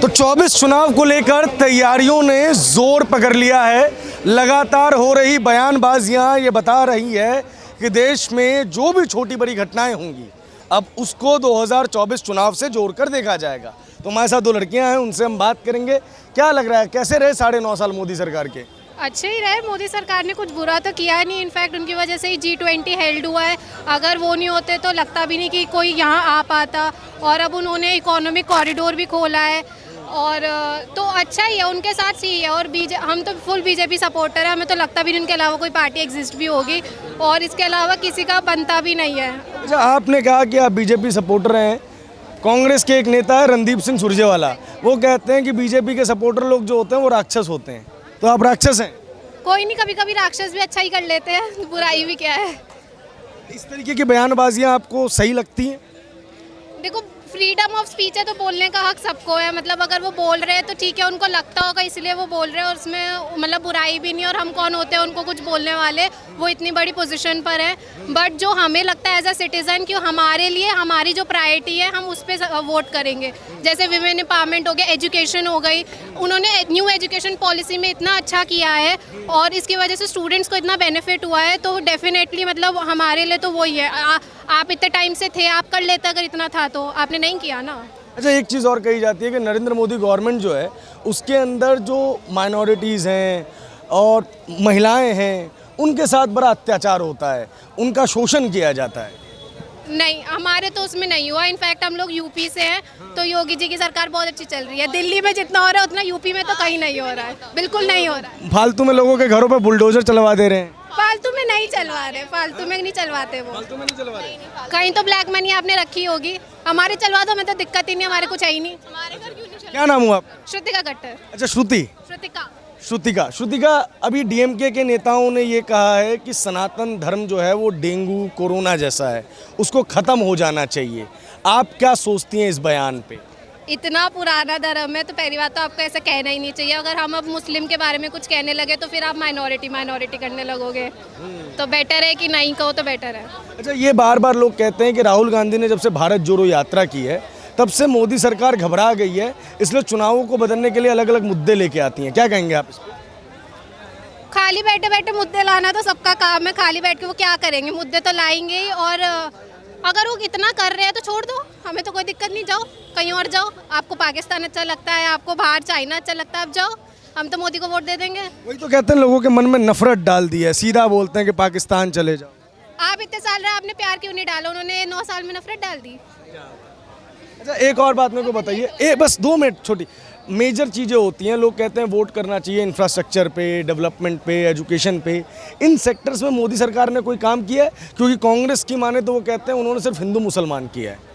तो 24 चुनाव को लेकर तैयारियों ने जोर पकड़ लिया है। लगातार हो रही बयानबाजियां ये बता रही है कि देश में जो भी छोटी बड़ी घटनाएं होंगी अब उसको 2024 चुनाव से जोड़कर देखा जाएगा। तो हमारे साथ दो लड़कियां हैं, उनसे हम बात करेंगे। क्या लग रहा है, कैसे रहे 9.5 साल मोदी सरकार के? अच्छे ही रहे। मोदी सरकार ने कुछ बुरा तो किया नहीं, इनफैक्ट उनकी वजह से ही G20 हेल्ड हुआ है। अगर वो नहीं होते तो लगता भी नहीं कि कोई यहाँ आ पाता। और अब उन्होंने इकोनॉमिक कॉरिडोर भी खोला है और तो अच्छा ही है, उनके साथ सही है। और हम तो फुल बीजेपी सपोर्टर है, हमें तो लगता भी नहीं उनके अलावा कोई पार्टी एग्जिस्ट भी होगी और इसके अलावा किसी का बनता भी नहीं है। अच्छा, आपने कहा कि आप बीजेपी सपोर्टर हैं। कांग्रेस के एक नेता है रणदीप सिंह सुरजेवाला, वो कहते हैं कि बीजेपी के सपोर्टर लोग जो होते हैं वो राक्षस होते हैं। तो आप राक्षस हैं? कोई नहीं, कभी कभी राक्षस भी अच्छा ही कर लेते हैं, बुराई भी क्या है। इस तरीके की बयानबाजियां आपको सही लगती हैं? देखो, फ्रीडम ऑफ स्पीच है तो बोलने का हक सबको है। मतलब अगर वो बोल रहे हैं तो ठीक है, उनको लगता होगा इसलिए वो बोल रहे हैं और उसमें मतलब बुराई भी नहीं। और हम कौन होते हैं उनको कुछ बोलने वाले, वो इतनी बड़ी पोजीशन पर है। बट जो हमें लगता है एज अ सिटीज़न कि हमारे लिए हमारी जो प्रायोरिटी है हम उस पर वोट करेंगे। जैसे विमेन एम्पावरमेंट हो गया, एजुकेशन हो गई, उन्होंने न्यू एजुकेशन पॉलिसी में इतना अच्छा किया है और इसकी वजह से स्टूडेंट्स को इतना बेनिफिट हुआ है। तो डेफिनेटली मतलब हमारे लिए तो वही है। आप इतने टाइम से थे, आप कर लेते अगर इतना था तो, आपने नहीं किया ना। अच्छा, एक चीज़ और कही जाती है कि नरेंद्र मोदी गवर्नमेंट जो है उसके अंदर जो माइनॉरिटीज़ हैं और महिलाएं हैं उनके साथ बड़ा अत्याचार होता है, उनका शोषण किया जाता है। नहीं, हमारे तो उसमें नहीं हुआ। इनफैक्ट हम लोग यूपी से हैं तो योगी जी की सरकार बहुत अच्छी चल रही है। दिल्ली में जितना हो रहा है उतना यूपी में तो कहीं नहीं हो रहा है, बिल्कुल नहीं हो रहा है। फालतू में लोगों के घरों पर बुलडोजर चलवा दे रहे हैं। फालतू में नहीं चलवा रहे, फालतू में नहीं चलवाते वो। फालतू में नहीं चलवा रहे। कहीं तो ब्लैक मनी आपने रखी होगी, हमारे चलवा दो, हमें तो दिक्कत ही नहीं, हमारे कुछ है ही नहीं। हमारे घर क्यों नहीं चलवा? क्या नाम हुआ आप? श्रुतिका गट्टर। अच्छा, श्रुतिका। अभी डीएमके के नेताओं ने ये कहा है कि सनातन धर्म जो है वो डेंगू कोरोना जैसा है, उसको ख़त्म हो जाना चाहिए। आप क्या सोचती हैं इस बयान पे? इतना पुराना धर्म है तो पहली बात तो आपको ऐसा कहना ही नहीं चाहिए। अगर हम अब मुस्लिम के बारे में कुछ कहने लगे तो फिर आप माइनॉरिटी करने लगोगे, तो बेटर है कि नहीं कहो तो बेटर है। अच्छा, ये बार बार लोग कहते हैं कि राहुल गांधी ने जब से भारत जोड़ो यात्रा की है तब से मोदी सरकार घबरा गई है, इसलिए चुनावों को बदलने के लिए अलग अलग मुद्दे लेके आती हैं। क्या कहेंगे आप इस पर? खाली बैठे बैठे मुद्दे लाना तो सबका काम है। खाली बैठ के वो क्या करेंगे, मुद्दे तो लाएंगे ही। और अगर वो इतना कर रहे हैं तो छोड़ दो, हमें तो कोई दिक्कत नहीं, जाओ कहीं और जाओ। आपको पाकिस्तान अच्छा लगता है, आपको बाहर चाइना अच्छा लगता है, आप जाओ, हम तो मोदी को वोट दे देंगे। वही तो कहते हैं, लोगों के मन में नफरत डाल दी है, सीधा बोलते हैं कि पाकिस्तान चले जाओ। आप इतने साल रहे, आपने प्यार क्यों नहीं डाला? उन्होंने 9 साल में नफरत डाल दी। अच्छा, एक और बात मेरे को बताइए, बस 2 मिनट, छोटी मेजर चीज़ें होती हैं। लोग कहते हैं वोट करना चाहिए इंफ्रास्ट्रक्चर पे, डेवलपमेंट पे, एजुकेशन पे। इन सेक्टर्स में मोदी सरकार ने कोई काम किया है? क्योंकि कांग्रेस की माने तो वो कहते हैं उन्होंने सिर्फ हिंदू मुसलमान किया है।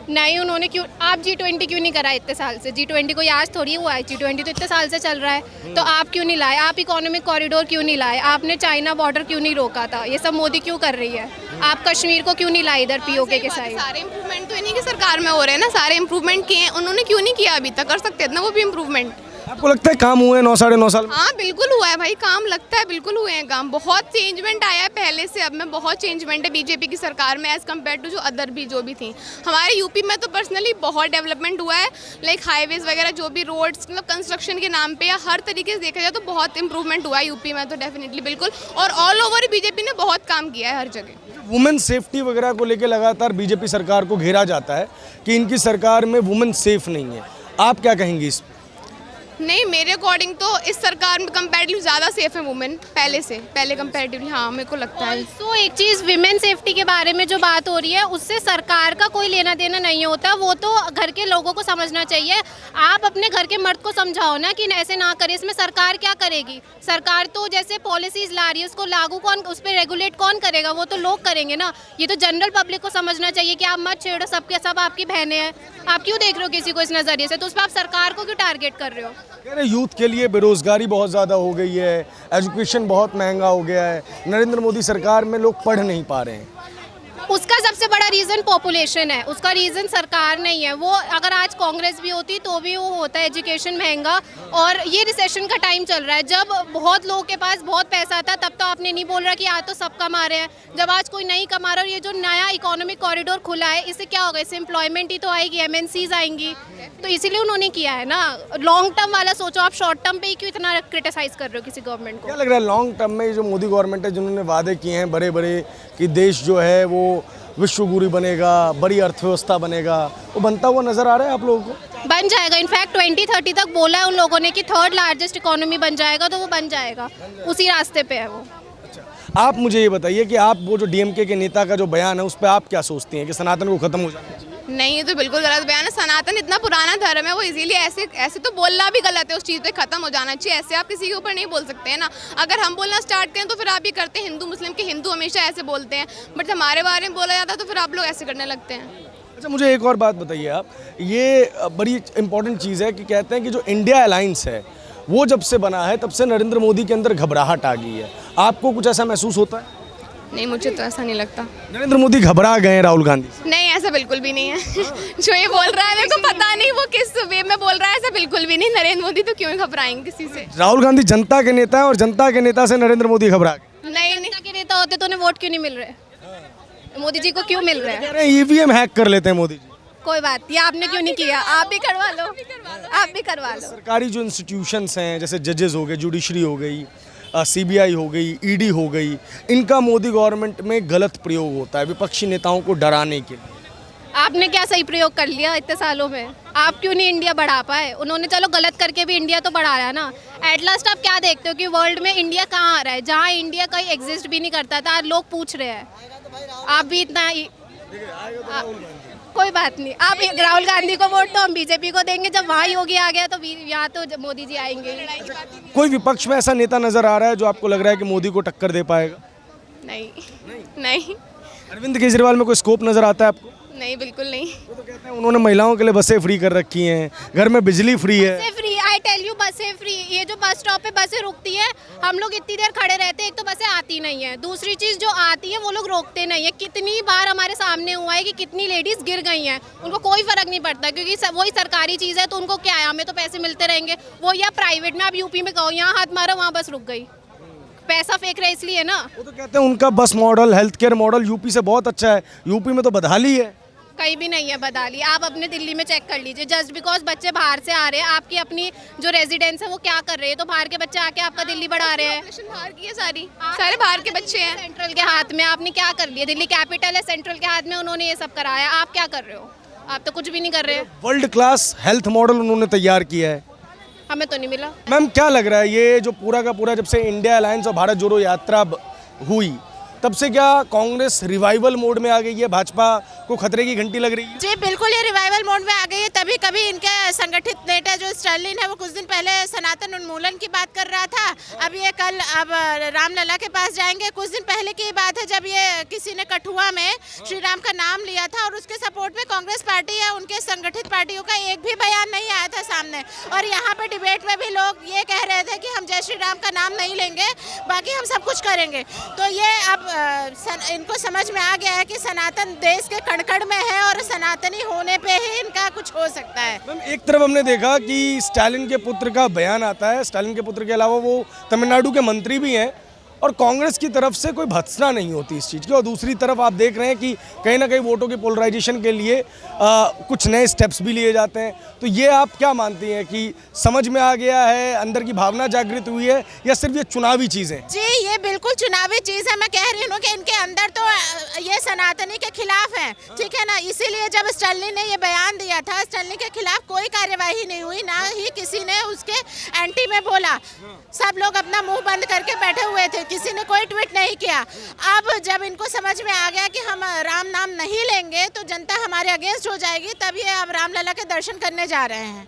नहीं, उन्होंने क्यों? आप G20 क्यों नहीं करा इतने साल से? G20 कोई आज थोड़ी हुआ है, G20 तो इतने साल से चल रहा है। तो आप क्यों नहीं लाए? आप इकोनॉमिक कॉरिडोर क्यों नहीं लाए? आपने चाइना बॉर्डर क्यों नहीं रोका था? ये सब मोदी क्यों कर रही है? आप कश्मीर को क्यों नहीं लाए इधर पीओके के साइड? सारे इम्प्रूवमेंट तो इन्हीं की सरकार में हो रहे हैं ना, सारे इम्प्रूवमेंट किए हैं उन्होंने, क्यों नहीं किया अभी तक? कर सकते थे ना वो भी इम्प्रूवमेंट। आपको लगता है काम हुए 9-9.5 साल में? हाँ बिल्कुल हुआ है भाई, काम लगता है, बिल्कुल हुए हैं काम। बहुत चेंजमेंट आया है पहले से अब में, बहुत चेंजमेंट है बीजेपी की सरकार में एज़ कम्पेयर टू जो अदर भी जो भी थी। हमारे यूपी में तो पर्सनली बहुत डेवलपमेंट हुआ है, लाइक हाईवेज वगैरह, जो भी रोड्स, मतलब कंस्ट्रक्शन के नाम पे या हर तरीके से देखा जाए तो बहुत इंप्रूवमेंट हुआ है यूपी में तो डेफिनेटली, बिल्कुल। और ऑल ओवर बीजेपी ने बहुत काम किया है हर जगह। वुमेन सेफ्टी वगैरह को लेकर लगातार बीजेपी सरकार को घेरा जाता है कि इनकी सरकार में वुमेन सेफ नहीं है। आप क्या कहेंगी इस? नहीं, मेरे अकॉर्डिंग तो इस सरकार में कंपैरेटिवली ज़्यादा सेफ है वुमेन पहले कंपैरेटिवली, हाँ मेरे को लगता है। तो एक चीज़, विमेन सेफ्टी के बारे में जो बात हो रही है उससे सरकार का कोई लेना देना नहीं होता, वो तो घर के लोगों को समझना चाहिए। आप अपने घर के मर्द को समझाओ ना कि ऐसे ना करे। इसमें सरकार क्या करेगी? सरकार तो जैसे पॉलिसीज ला रही है उसको लागू कौन, उस पर रेगुलेट कौन करेगा? वो तो लोग करेंगे ना। ये तो जनरल पब्लिक को समझना चाहिए कि आप मत छेड़ो, सबके सब आपकी बहनें हैं, आप क्यों देख रहे हो किसी को इस नज़रिए से? तो उस पर आप सरकार को क्यों टारगेट कर रहे हो? कह रहे यूथ के लिए बेरोजगारी बहुत ज़्यादा हो गई है, एजुकेशन बहुत महंगा हो गया है, नरेंद्र मोदी सरकार में लोग पढ़ नहीं पा रहे हैं। उसका सबसे सबसे बड़ा रीज़न पॉपुलेशन है, उसका रीज़न सरकार नहीं है। वो अगर आज कांग्रेस भी होती तो भी वो होता है एजुकेशन महंगा, और ये रिसेशन का टाइम चल रहा है। जब बहुत लोगों के पास बहुत पैसा था तब तो आपने नहीं बोल रहा कि आज तो सब कमा रहे हैं। जब आज कोई नहीं कमा रहा और ये जो नया इकोनॉमिक कॉरिडोर खुला है, इससे क्या होगा? इससे एम्प्लॉयमेंट ही तो आएगी, एमएनसीज आएंगी, तो इसीलिए उन्होंने किया है ना। लॉन्ग टर्म वाला सोचो, आप शॉर्ट टर्म पे ही क्यों इतना क्रिटिसाइज कर रहे हो किसी गवर्नमेंट को? क्या लग रहा है लॉन्ग टर्म में जो मोदी गवर्नमेंट है, जिन्होंने वादे किए हैं बड़े बड़े कि देश जो है वो विश्वगुरु बनेगा, बड़ी अर्थव्यवस्था बनेगा, वो बनता हुआ नजर आ रहा है आप लोगों को? बन जाएगा। इनफैक्ट 2030 तक बोला है उन लोगों ने कि थर्ड लार्जेस्ट इकोनॉमी बन जाएगा, तो वो बन जाएगा, उसी रास्ते पे है वो। आप मुझे ये बताइए कि आप वो जो डीएमके के नेता का जो बयान है उस पर आप क्या सोचती हैं कि सनातन को खत्म हो जाना चाहिए? नहीं, ये तो बिल्कुल गलत बयान है। सनातन इतना पुराना धर्म है, वो इजीली ऐसे तो बोलना भी गलत है। उस चीज़ पे खत्म हो जाना चाहिए। ऐसे आप किसी के ऊपर नहीं बोल सकते हैं ना। अगर हम बोलना स्टार्ट करें तो फिर आप ही करते हैं। हिंदू मुस्लिम के हिंदू हमेशा ऐसे बोलते हैं, बट हमारे बारे में बोला जाता है तो फिर आप लोग ऐसे करने लगते हैं। अच्छा, मुझे एक और बात बताइए आप, ये बड़ी इंपॉर्टेंट चीज़ है कि कहते हैं कि जो इंडिया अलायंस है वो जब से बना है तब से नरेंद्र मोदी के अंदर घबराहट आ गई है। आपको कुछ ऐसा महसूस होता है? नहीं, मुझे तो ऐसा नहीं लगता। नरेंद्र मोदी घबरा गए हैं राहुल गांधी से? नहीं, ऐसा बिल्कुल भी नहीं है। जो ये बोल रहा है मेरे को पता नहीं वो किस वे में बोल रहा है। ऐसा बिल्कुल भी नहीं। नरेंद्र मोदी तो क्यों घबराएंगे किसी से? राहुल गांधी जनता के नेता है और जनता के नेता से नरेंद्र मोदी घबरा गए। नहीं, जनता के नेता होते तो उन्हें वोट क्यों नहीं मिल रहे? मोदी जी को क्यों मिल रहे हैं? कह रहे हैं ईवीएम हैक कर लेते हैं मोदी जी। कोई बात नहीं, आपने क्यों नहीं किया? आप भी करवा लो, आप भी करवा लो। सरकारी जो इंस्टीट्यूशंस हैं, जैसे जजेस हो गए, जुडिशरी हो गई, सीबीआई हो गई, ईडी हो गई, इनका मोदी गवर्नमेंट में गलत प्रयोग होता है विपक्षी नेताओं को डराने के लिए। आपने क्या सही प्रयोग कर लिया इतने सालों में? आप क्यों नहीं इंडिया बढ़ा पाए? उन्होंने चलो गलत करके भी इंडिया तो बढ़ा रहा है ना। एट लास्ट आप क्या देखते हो कि वर्ल्ड में इंडिया कहाँ आ रहा है? जहाँ इंडिया कहीं एग्जिस्ट भी नहीं करता था, आज लोग पूछ रहे हैं। आप भी इतना कोई बात नहीं, आप राहुल गांधी को वोट तो हम बीजेपी को देंगे। जब वहाँ योगी आ गया तो यहाँ तो मोदी जी आएंगे। कोई विपक्ष में ऐसा नेता नजर आ रहा है जो आपको लग रहा है कि मोदी को टक्कर दे पाएगा? नहीं। अरविंद केजरीवाल में कोई स्कोप नजर आता है आपको? नहीं, बिल्कुल नहीं। वो तो कहते हैं उन्होंने महिलाओं के लिए बसें फ्री कर रखी हैं, घर में बिजली फ्री है। बसें फ्री, आई टेल यू, बसें फ्री। ये जो बस स्टॉप पे बसें रुकती है, हम लोग इतनी देर खड़े रहते हैं। एक तो बसें आती नहीं है, दूसरी चीज़ जो आती है वो लोग रोकते नहीं है। कितनी बार हमारे सामने हुआ है कि कितनी लेडीज गिर गई हैं, उनको कोई फर्क नहीं पड़ता क्योंकि वही सरकारी चीज़ है, तो उनको क्या है, हमें तो पैसे मिलते रहेंगे। वो या प्राइवेट में, आप यूपी में कहो यहाँ हाथ मारो वहाँ बस रुक गई, पैसा फेंक रहे इसलिए ना। वो तो कहते हैं उनका बस model, health care model UP से बहुत अच्छा है। यूपी में तो बदहाली है। कहीं भी नहीं है बदहाली। आप अपने दिल्ली में चेक कर लीजिए। जस्ट बिकॉज बच्चे बाहर से आ रहे हैं, आपकी अपनी जो रेजिडेंस है वो क्या कर रहे हैं, तो बाहर के बच्चे आके आपका दिल्ली बढ़ा रहे हैं। बाहर की है सारे बाहर के बच्चे हैं। सेंट्रल के हाथ में आपने क्या कर लिया? दिल्ली कैपिटल है, सेंट्रल के हाथ में उन्होंने ये सब कराया। आप क्या कर रहे हो? आप तो कुछ भी नहीं कर रहे हैं। वर्ल्ड क्लास हेल्थ मॉडल उन्होंने तैयार किया है। हमें तो नहीं मिला। मैम, क्या लग रहा है ये जो पूरा का पूरा जब से इंडिया अलायंस और भारत जोड़ो यात्रा हुई तब से क्या कांग्रेस रिवाइवल मोड में आ गई है? भाजपा को खतरे की घंटी लग रही है? जी बिल्कुल, ये रिवाइवल मोड में आ गई है। तभी कभी इनके संगठित नेता जो स्टालिन है वो कुछ दिन पहले सनातन उन्मूलन की बात कर रहा था। अब ये कल अब रामलला के पास जाएंगे। कुछ दिन पहले की बात है जब ये किसी ने कठुआ में श्री राम का नाम लिया था और उसके सपोर्ट में कांग्रेस पार्टी या उनके संगठित पार्टियों का एक भी बयान नहीं आया था सामने। और यहाँ पे डिबेट में भी लोग ये कह रहे थे कि हम जय श्री राम का नाम नहीं लेंगे, बाकी हम सब कुछ करेंगे। तो ये अब इनको समझ में आ गया है कि सनातन देश के कड़कड़ में है और सनातनी होने पे ही इनका कुछ हो सकता है। मैम, एक तरफ हमने देखा कि स्टालिन के पुत्र का बयान आता है, स्टालिन के पुत्र के अलावा वो तमिलनाडु के मंत्री भी हैं, और कांग्रेस की तरफ से कोई भत्सना नहीं होती इस चीज़ की। और दूसरी तरफ आप देख रहे हैं कि कहीं ना कहीं वोटों की पोलराइजेशन के लिए कुछ नए स्टेप्स भी लिए जाते हैं। तो ये आप क्या मानती हैं कि समझ में आ गया है, अंदर की भावना जागृत हुई है, या सिर्फ ये चुनावी चीज़ है? जी, ये बिल्कुल चुनावी चीज़ है। मैं कह रही हूँ कि इनके अंदर तो ये सनातनी के खिलाफ है, ठीक है ना। इसीलिए जब स्टालिन ने ये बयान दिया था, स्टालिन के खिलाफ कोई कार्यवाही नहीं हुई, ना ही किसी ने उसके एंटी में बोला। सब लोग अपना मुंह बंद करके बैठे हुए थे, किसी ने कोई ट्वीट नहीं किया। अब जब इनको समझ में आ गया कि हम राम नाम नहीं लेंगे तो जनता हमारे अगेंस्ट हो जाएगी, तब ये अब रामलला के दर्शन करने जा रहे हैं।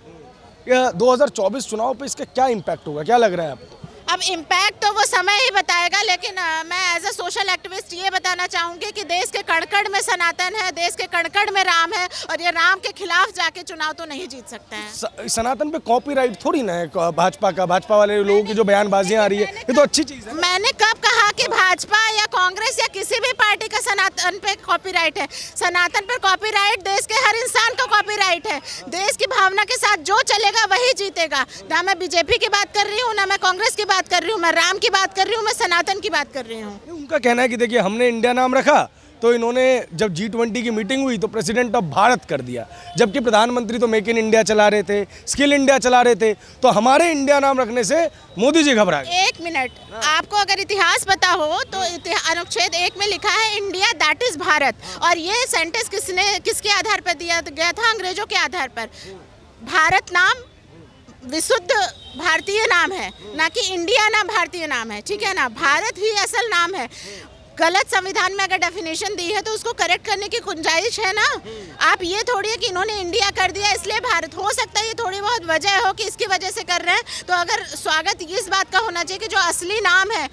2024 चुनाव पे इसका क्या इम्पैक्ट होगा, क्या लग रहा है आपको? अब इम्पैक्ट तो वो समय ही बताएगा, लेकिन मैं एज अ सोशल एक्टिविस्ट ये बताना चाहूँगी कि देश के कण-कण में सनातन है, देश के कण-कण में राम है, और ये राम के खिलाफ जाके चुनाव तो नहीं जीत सकते हैं। सनातन पे कॉपीराइट थोड़ी ना है भाजपा का, भाजपा वाले लोगों की जो बयानबाजियां आ रही है, ये तो अच्छी चीज़ है। मैंने कब कहा कि भाजपा या कांग्रेस या किसी भी पार्टी का सनातन पे कॉपीराइट है? सनातन पर कॉपीराइट देश के हर इंसान का कॉपीराइट है। देश की भावना के साथ जो चलेगा वही जीतेगा। ना मैं बीजेपी की बात कर रही हूँ, ना मैं कांग्रेस की बात कर रही हूँ, मैं राम की बात कर रही हूँ, मैं सनातन की बात कर रही हूँ। उनका कहना है कि देखिए हमने इंडिया नाम रखा तो इन्होंने जब G20 की मीटिंग हुई तो प्रेसिडेंट ऑफ भारत कर दिया, जबकि प्रधानमंत्री तो मेक इन इंडिया चला रहे थे, स्किल इंडिया चला रहे थे। तो हमारे इंडिया नाम रखने से मोदी जी घबरा गए। एक मिनट, आपको अगर इतिहास पता हो तो अनुच्छेद 1 में लिखा है इंडिया दैट इज भारत, और ये सेंटेंस किसके आधार पर दिया गया था? अंग्रेजों के आधार पर। भारत नाम विशुद्ध भारतीय नाम है, ना कि इंडिया नाम भारतीय नाम है, ठीक है ना? भारत ही असल नाम है। गलत संविधान में अगर डेफिनेशन दी है तो उसको करेक्ट करने की गुंजाइश है ना। आप ये थोड़ी है कि इन्होंने इंडिया कर दिया इसलिए भारत। हो सकता है ये थोड़ी बहुत वजह हो कि इसकी वजह से कर रहे हैं। तो अगर स्वागत इस बात का होना चाहिए कि जो असली नाम है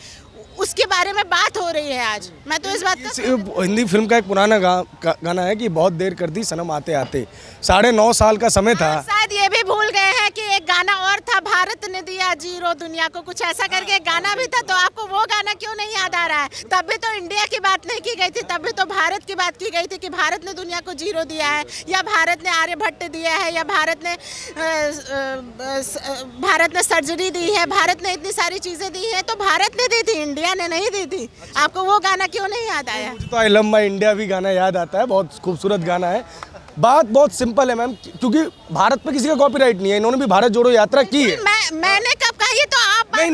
उसके बारे में बात हो रही है आज। मैं तो इस बात का हिंदी फिल्म का एक पुराना गाना है कि बहुत देर कर दी सनम आते आते, 9.5 साल का समय था। शायद ये भी भूल गए हैं कि एक गाना और था, भारत ने दिया जीरो दुनिया को, कुछ ऐसा करके एक गाना भी था। तो आपको वो गाना क्यों नहीं याद आ रहा है? तब भी तो इंडिया की बात नहीं की गई थी, तब भी तो भारत की बात की गई थी कि भारत ने दुनिया को जीरो दिया है, या भारत ने आर्यभट्ट दिया है, या भारत ने सर्जरी दी है, भारत ने इतनी सारी चीजें दी हैं। तो भारत ने दी थी, इंडिया ने नहीं दी थी। आपको वो गाना क्यों नहीं याद आया? मुझे तो आई लव माई इंडिया भी गाना याद आता है, बहुत खूबसूरत गाना है। बात बहुत सिंपल है मैम, क्योंकि भारत पे किसी का कॉपीराइट नहीं है। इन्होंने भी भारत जोड़ो यात्रा की है। मैंने कब कहा? ये तो आप नहीं,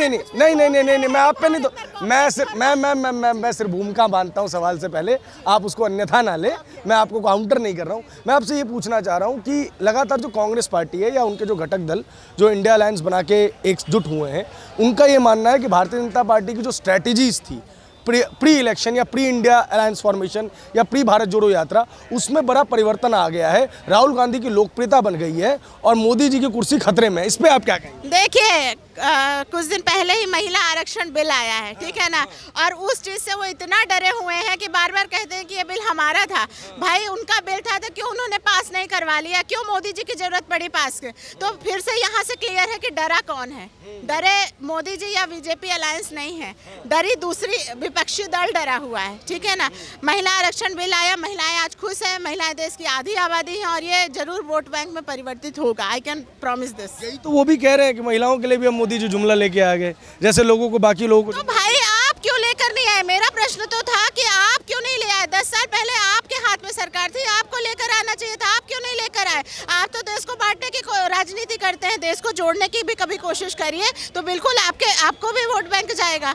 मैं आप पे नहीं, तो मैं सिर्फ भूमिका बांधता हूँ सवाल से पहले, आप उसको अन्यथा ना ले। मैं आपको काउंटर नहीं कर रहा हूँ। मैं आपसे ये पूछना चाह रहा हूँ कि लगातार जो कांग्रेस पार्टी है या उनके जो घटक दल जो इंडिया अलायंस बना के एकजुट हुए हैं, उनका ये मानना है कि भारतीय जनता पार्टी की जो स्ट्रैटेजीज थी प्री इलेक्शन या प्री इंडिया अलायंस फॉर्मेशन या प्री भारत जोड़ो यात्रा, उसमें बड़ा परिवर्तन आ गया है। राहुल गांधी की लोकप्रियता बन गई है और मोदी जी की कुर्सी खतरे में। इस पे आप क्या कहेंगे? देखिए, कुछ दिन पहले ही महिला आरक्षण बिल आया है, ठीक है ना? और उस चीज़ से वो इतना डरे हुए हैं कि बार बार कहते हैं कि ये बिल हमारा था। भाई उनका बिल था तो क्यों उन्होंने पास नहीं करवा लिया? क्यों मोदी जी की जरूरत पड़ी पास के? तो फिर से यहाँ से क्लियर है कि डरा कौन है? डरे मोदी जी या बीजेपी अलायंस नहीं है, डरी दूसरी विपक्षी दल डरा हुआ है, ठीक है ना? महिला आरक्षण बिल आया, महिलाएं आज खुश है, महिलाएं देश की आधी आबादी है, और ये जरूर वोट बैंक में परिवर्तित होगा। I can promise this. यही तो वो भी कह रहे हैं कि महिलाओं के लिए भी हम मोदी जी जुमला लेके आ गए, जैसे लोगों को बाकी लोगों को। तो भाई आप क्यों लेकर नहीं आए? मेरा प्रश्न तो था कि आप क्यों नहीं ले आए? 10 साल पहले आपके हाथ में सरकार थी, आपको लेकर आना चाहिए था। आप क्यों नहीं लेकर आए? आप तो देश को बांटने की राजनीति करते हैं, देश को जोड़ने की भी कभी कोशिश करिए तो बिल्कुल आपको भी वोट बैंक जाएगा।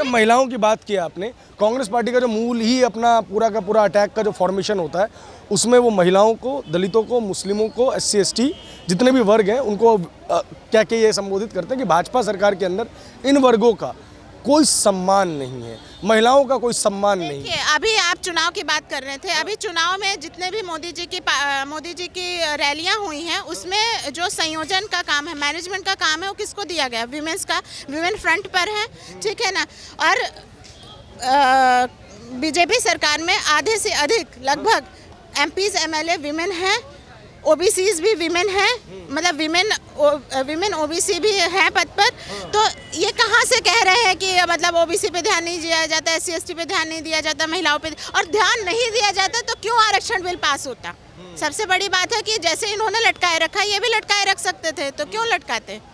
महिलाओं की बात की आपने, कांग्रेस पार्टी का जो मूल ही अपना पूरा का पूरा अटैक का जो फॉर्मेशन होता है, उसमें वो महिलाओं को, दलितों को, मुस्लिमों को, SC ST जितने भी वर्ग हैं उनको क्या के ये संबोधित करते हैं कि भाजपा सरकार के अंदर इन वर्गों का कोई सम्मान नहीं है, महिलाओं का कोई सम्मान नहीं है। अभी आप चुनाव की बात कर रहे थे, अभी चुनाव में जितने भी मोदी जी की रैलियां हुई हैं उसमें जो संयोजन का काम है, मैनेजमेंट का काम है, वो किसको दिया गया? विमेंस का। विमेन फ्रंट पर है, ठीक है ना? और बीजेपी सरकार में आधे से अधिक लगभग MPs MLA विमेन हैं, OBCs भी विमेन हैं, मतलब विमेन OBC भी हैं पद पर। तो ये कहाँ से कह रहे हैं कि मतलब OBC पे ध्यान नहीं दिया जाता, SC ST पे ध्यान नहीं दिया जाता, महिलाओं पे? और ध्यान नहीं दिया जाता तो क्यों आरक्षण बिल पास होता? सबसे बड़ी बात है कि जैसे इन्होंने लटकाए रखा, ये भी लटकाए रख सकते थे, तो क्यों लटकाते?